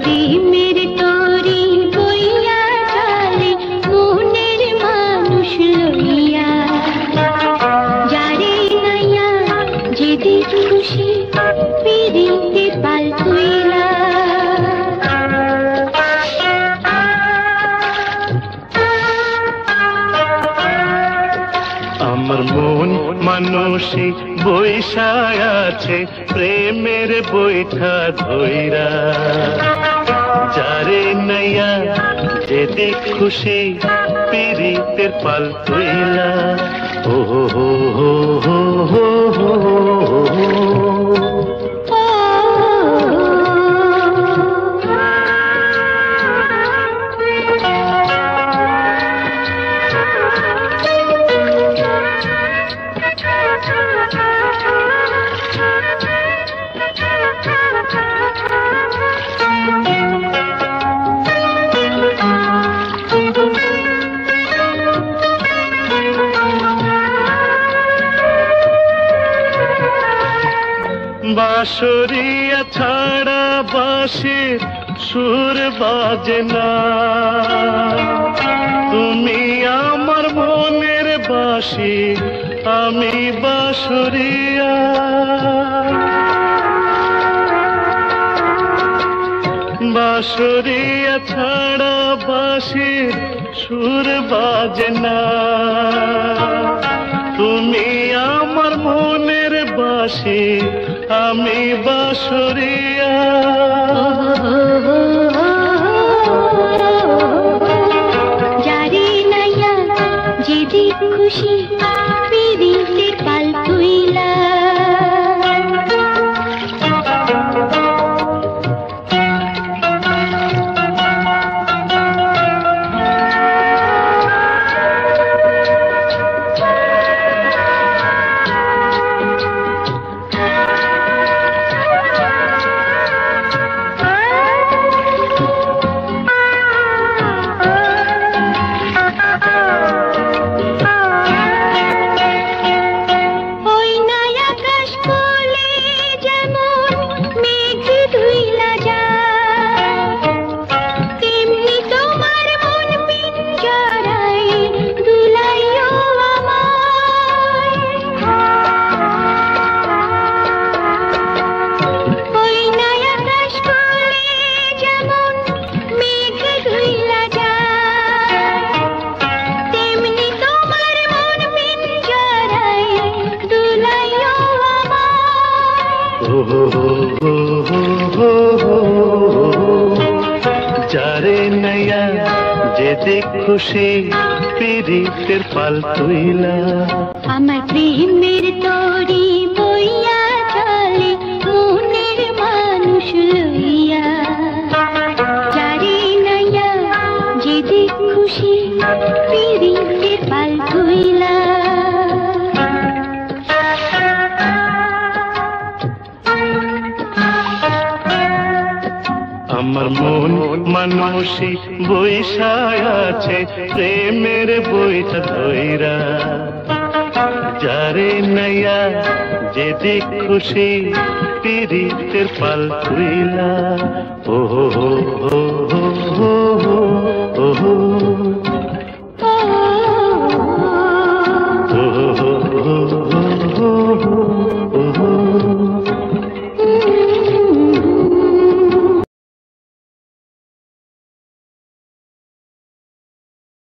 প্রেমের তরি বইয়া চলে মনের মানুষ লইয়া, যারে নাইয়া যেদিক খুশি পিরিতে পাল তুইলা। আমার মন মানসী বৈশায় আছে প্রেমের বৈঠা ধইরা, যারে নাইয়া যেদিক খুশি পিরিতের পাল তুইলা। ও হো হো হো হো হো হো হো। বাঁশরিয়া ছাড়া বাঁশির সুর বাজে না, তুমি আমার মনের বাঁশি আমি বাঁশরিয়া। বাঁশরিয়া ছাড়া বাঁশির সুর বাজে না, তুমি আমার মনের বাঁশি আমি বাঁশরিয়া। যারে নাইয়া যেদিক খুশি পিরিতের পাল তুইলা। যারে নাইয়া যেদিক খুশি পিরিতের পাল তুইলা। আমার প্রেমের তরি বইয়া চলে মনের মানুষ লইয়া, যারে নাইয়া যেদিক খুশি পিরিতের পাল তুইলা। আমার মন মানসী বৈশায় আছে প্রেমের বৈঠা ধইরা, যারে নাইয়া যেদিক খুশি পিরিতের পাল তুইলা। ও হো হো হো হো হো হো।